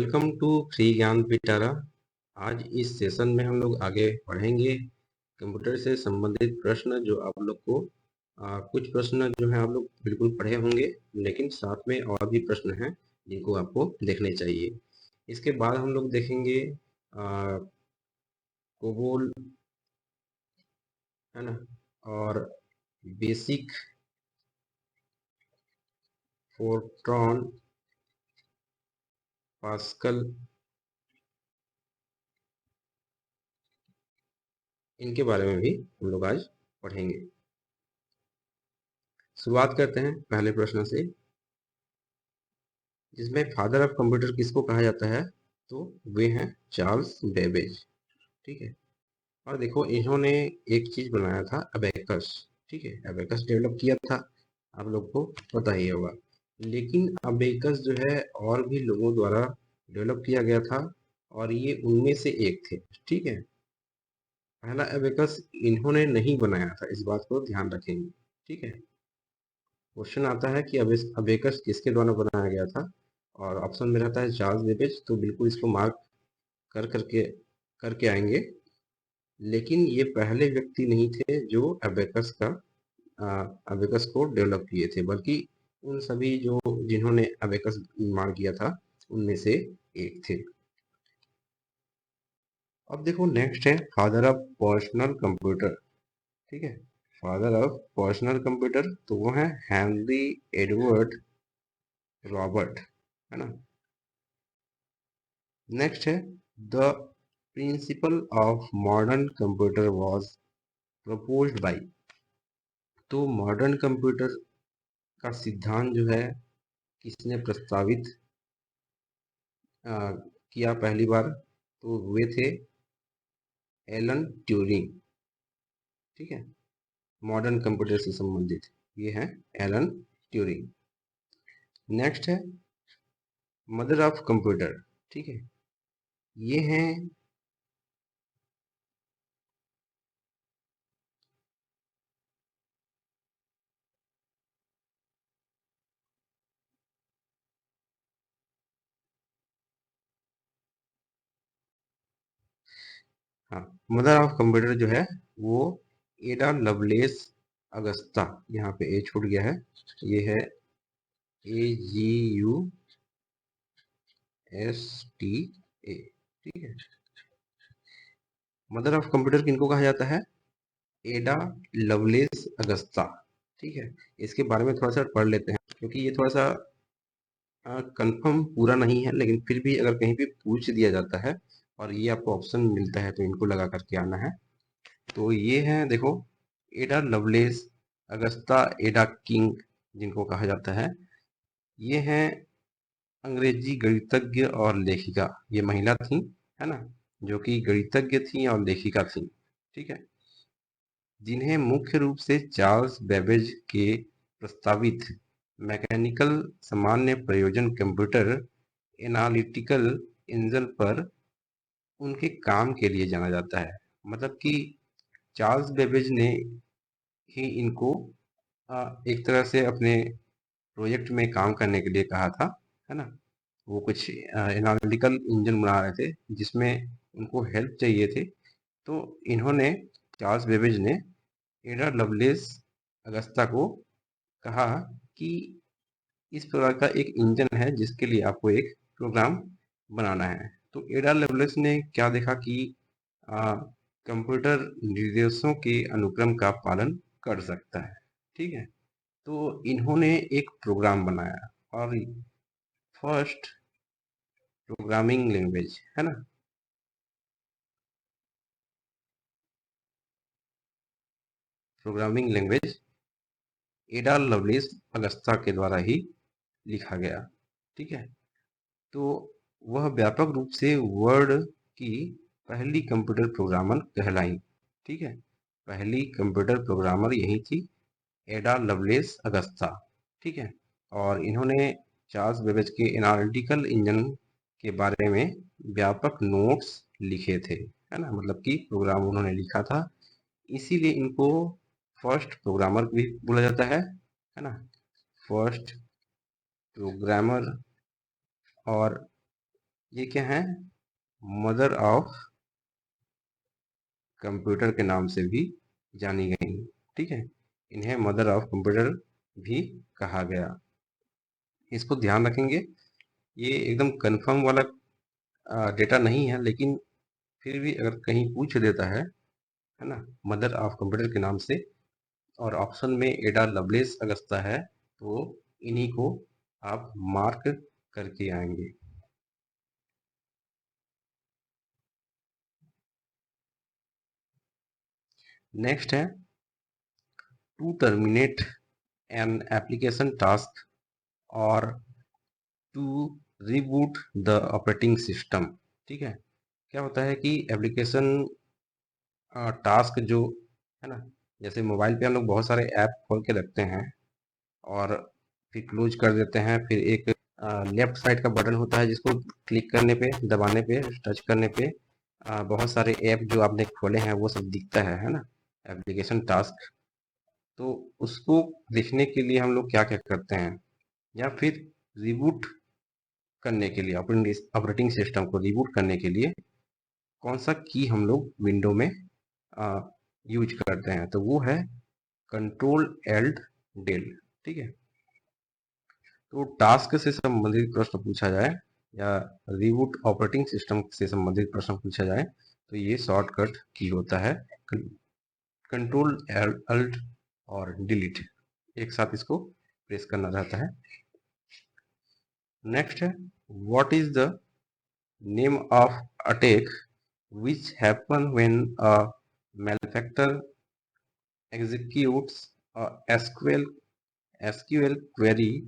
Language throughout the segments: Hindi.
वेलकम टू फ्री ज्ञान पिटारा। आज इस सेशन में हम लोग आगे पढ़ेंगे कंप्यूटर से संबंधित प्रश्न जो आप लोग को कुछ प्रश्न जो है आप लोग बिल्कुल पढ़े होंगे, लेकिन साथ में और भी प्रश्न हैं जिनको आपको देखने चाहिए। इसके बाद हम लोग देखेंगे कोबोल, है ना, और बेसिक, फोर्ट्रॉन, पास्कल, इनके बारे में भी हम लोग आज पढ़ेंगे। शुरुआत करते हैं पहले प्रश्न से, जिसमें फादर ऑफ कंप्यूटर किसको कहा जाता है, तो वे हैं चार्ल्स बेबेज। ठीक है। और देखो, इन्होंने एक चीज बनाया था, अबेकस। ठीक है, अबेकस डेवलप किया था, आप लोग को पता ही होगा। लेकिन अबेकस जो है और भी लोगों द्वारा डेवलप किया गया था, और ये उनमें से एक थे। ठीक है, पहला अबेकस इन्होंने नहीं बनाया था, इस बात को ध्यान रखेंगे। ठीक है, क्वेश्चन आता है कि अबेकस किसके द्वारा बनाया गया था, और ऑप्शन में रहता है चार्ल्स बेबेज, तो बिल्कुल इसको मार्क कर करके करके आएंगे। लेकिन ये पहले व्यक्ति नहीं थे जो अबेकस को डेवलप किए थे, बल्कि उन सभी जो जिन्होंने अबेकस निर्माण किया था उनमें से एक थे। अब देखो, नेक्स्ट है फादर ऑफ पर्सनल कंप्यूटर। ठीक है, फादर ऑफ पर्सनल कंप्यूटर तो वो है हेनरी एडवर्ड रॉबर्ट, है ना। नेक्स्ट है the principle of modern computer was proposed by. तो मॉडर्न कंप्यूटर का सिद्धांत जो है किसने प्रस्तावित किया पहली बार, तो वे थे एलन ट्यूरिंग। ठीक है, मॉडर्न कंप्यूटर से संबंधित ये है एलन ट्यूरिंग। नेक्स्ट है मदर ऑफ कंप्यूटर। ठीक है, ये हैं हाँ, मदर ऑफ कंप्यूटर जो है वो एडा लवलेस अगस्ता, यहाँ पे ए छूट गया है, ये है AGUSTA। ठीक है, मदर ऑफ कंप्यूटर किनको कहा जाता है, एडा लवलेस अगस्ता। ठीक है, इसके बारे में थोड़ा सा पढ़ लेते हैं, क्योंकि ये थोड़ा सा कंफर्म पूरा नहीं है, लेकिन फिर भी अगर कहीं भी पूछ दिया जाता है और ये आपको ऑप्शन मिलता है तो इनको लगा करके आना है। तो ये है, देखो, एडा लवलेस अगस्ता एडा किंग जिनको कहा जाता है, ये हैं अंग्रेजी गणितज्ञ और लेखिका। ये महिला थी, है ना, जो कि गणितज्ञ थी और लेखिका थी। ठीक है, जिन्हें मुख्य रूप से चार्ल्स बेबेज के प्रस्तावित मैकेनिकल सामान्य प्रयोजन कंप्यूटर एनालिटिकल इंजन पर उनके काम के लिए जाना जाता है। मतलब कि चार्ल्स बेबेज ने ही इनको एक तरह से अपने प्रोजेक्ट में काम करने के लिए कहा था, है ना। वो कुछ एनालिटिकल इंजन बना रहे थे जिसमें उनको हेल्प चाहिए थे, तो इन्होंने, चार्ल्स बेबेज ने एडा लवलेस अगस्ता को कहा कि इस प्रकार का एक इंजन है जिसके लिए आपको एक प्रोग्राम बनाना है। तो एडा लवलेस ने क्या देखा कि कंप्यूटर निर्देशों के अनुक्रम का पालन कर सकता है। ठीक है, तो इन्होंने एक प्रोग्राम बनाया, और फर्स्ट प्रोग्रामिंग लैंग्वेज, है ना, programming language Ada Lovelace Augusta के द्वारा ही लिखा गया। ठीक है, तो वह व्यापक रूप से वर्ड की पहली कंप्यूटर प्रोग्रामर कहलाई। ठीक है, पहली कंप्यूटर प्रोग्रामर यही थी, एडा लवलेस अगस्ता। ठीक है, और इन्होंने चार्ल्स बेबेज के एनालिटिकल इंजन के बारे में व्यापक नोट्स लिखे थे, है ना, मतलब कि प्रोग्राम उन्होंने लिखा था, इसीलिए इनको फर्स्ट प्रोग्रामर भी बोला जाता है ना, फर्स्ट प्रोग्रामर। और ये क्या है? मदर ऑफ कंप्यूटर के नाम से भी जानी गई। ठीक है, इन्हें मदर ऑफ कंप्यूटर भी कहा गया। इसको ध्यान रखेंगे, ये एकदम कंफर्म वाला डेटा नहीं है, लेकिन फिर भी अगर कहीं पूछ देता है ना, मदर ऑफ कंप्यूटर के नाम से, और ऑप्शन में एडा लवलेस अगस्ता है, तो इन्हीं को आप मार्क करके आएंगे। नेक्स्ट है to terminate an application task और to reboot the operating system. ठीक है, क्या होता है कि एप्लीकेशन टास्क जो है ना, जैसे मोबाइल पे हम लोग बहुत सारे ऐप खोल के रखते हैं और फिर क्लोज कर देते हैं, फिर एक लेफ्ट साइड का बटन होता है जिसको क्लिक करने पे, दबाने पे, टच करने पे बहुत सारे ऐप जो आपने खोले हैं वो सब दिखता है ना, एप्लीकेशन टास्क। तो उसको देखने के लिए हम लोग क्या क्या करते हैं, या फिर रिबूट करने के लिए, ऑपरेटिंग सिस्टम को रिबूट करने के लिए कौन सा की हम लोग विंडो में यूज करते हैं, तो वो है कंट्रोल एल्ट डेल। ठीक है, तो टास्क से संबंधित प्रश्न पूछा जाए या रिबूट ऑपरेटिंग सिस्टम से संबंधित प्रश्न पूछा जाए, तो ये शॉर्टकट की होता है कंट्रोल अल्ट और डिलीट, एक साथ इसको प्रेस करना रहता है। नेक्स्ट है what is the name of attack which happen when a malefactor executes a SQL query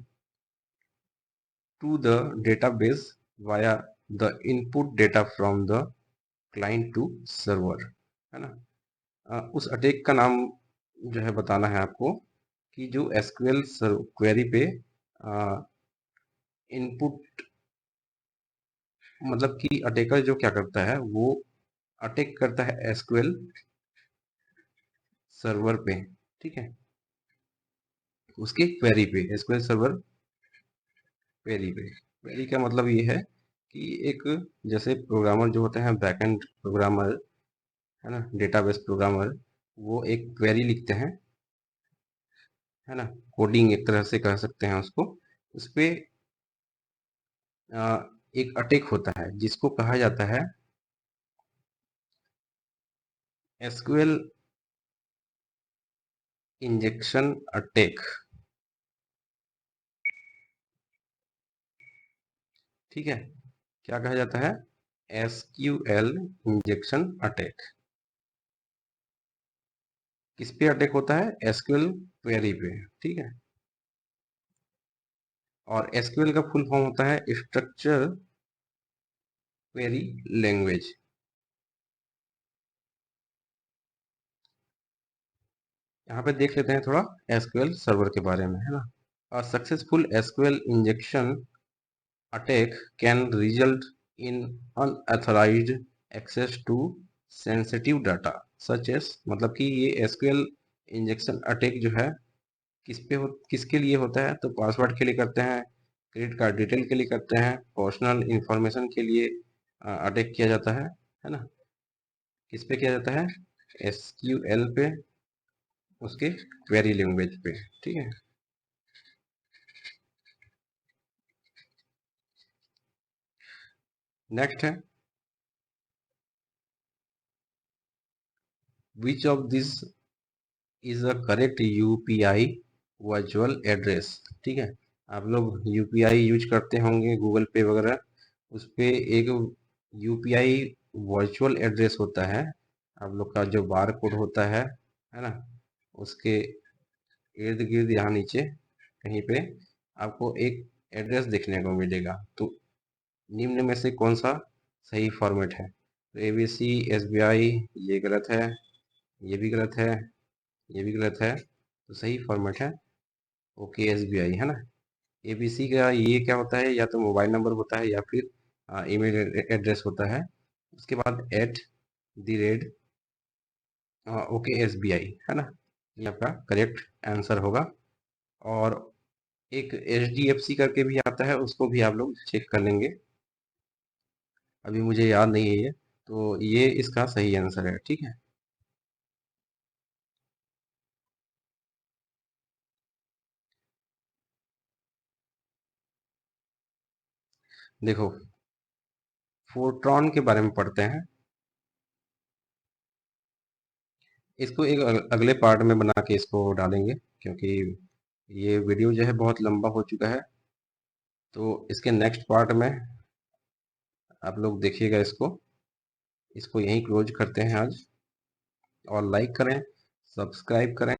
to the database via the input data from the client to server, है ना। उस अटैक का नाम जो है बताना है आपको, कि जो एसक्यूएल क्वेरी पे इनपुट, मतलब कि अटैकर जो क्या करता है, वो अटैक करता है एसक्यूएल सर्वर पे। ठीक है, उसके क्वेरी पे, एसक्यूएल सर्वर क्वेरी पे। क्वेरी का मतलब ये है कि एक, जैसे प्रोग्रामर जो होते हैं, बैकएंड प्रोग्रामर, है ना, डेटाबेस प्रोग्रामर, वो एक क्वेरी लिखते हैं, है ना, कोडिंग एक तरह से कह सकते हैं उसको। उस पे एक अटैक होता है जिसको कहा जाता है एसक्यूएल इंजेक्शन अटैक। ठीक है, क्या कहा जाता है? SQL injection attack. किस पे अटैक होता है? एसक्यूएल क्वेरी पे। ठीक है, और एसक्यूएल का फुल फॉर्म होता है स्ट्रक्चर क्वेरी लैंग्वेज। यहाँ पे देख लेते हैं थोड़ा एसक्यूएल सर्वर के बारे में, है ना। A successful SQL injection attack can result in unauthorized access to sensitive data such as, मतलब कि ये एसक्यूएल इंजेक्शन अटैक जो है किसके लिए होता है, तो पासवर्ड के लिए करते हैं, क्रेडिट कार्ड डिटेल के लिए करते हैं, पर्सनल इंफॉर्मेशन के लिए अटैक किया जाता है ना। किस पे किया जाता है? एसक्यूएल पे, उसके क्वेरी लैंग्वेज पे। ठीक है, नेक्स्ट है which of this is a correct UPI virtual address. ठीक है, आप लोग यूपीआई यूज करते होंगे गूगल पे वगैरह, उस पे एक यूपीआई वर्चुअल एड्रेस होता है, आप लोग का जो बार कोड होता है ना, उसके इर्द गिर्द यहाँ नीचे कहीं पे आपको एक एड्रेस देखने को मिलेगा। तो निम्न में से कौन सा सही फॉर्मेट है? तो एबीसी एसबीआई, ये गलत है, ये भी गलत है, ये भी गलत है, तो सही फॉर्मेट है ओके एसबीआई, है ना। एबीसी का ये क्या होता है, या तो मोबाइल नंबर होता है या फिर ईमेल एड्रेस होता है, उसके बाद at the rate okay SBI, है ना, ये आपका करेक्ट आंसर होगा। और एक एच डी एफ सी करके भी आता है, उसको भी आप लोग चेक कर लेंगे। अभी मुझे याद नहीं है ये, तो ये इसका सही आंसर है। ठीक है, देखो फोर्ट्रॉन के बारे में पढ़ते हैं। इसको एक अगले पार्ट में बना के इसको डालेंगे, क्योंकि ये वीडियो जो है बहुत लंबा हो चुका है। तो इसके नेक्स्ट पार्ट में आप लोग देखिएगा इसको। इसको यहीं क्लोज करते हैं आज, और लाइक करें, सब्सक्राइब करें।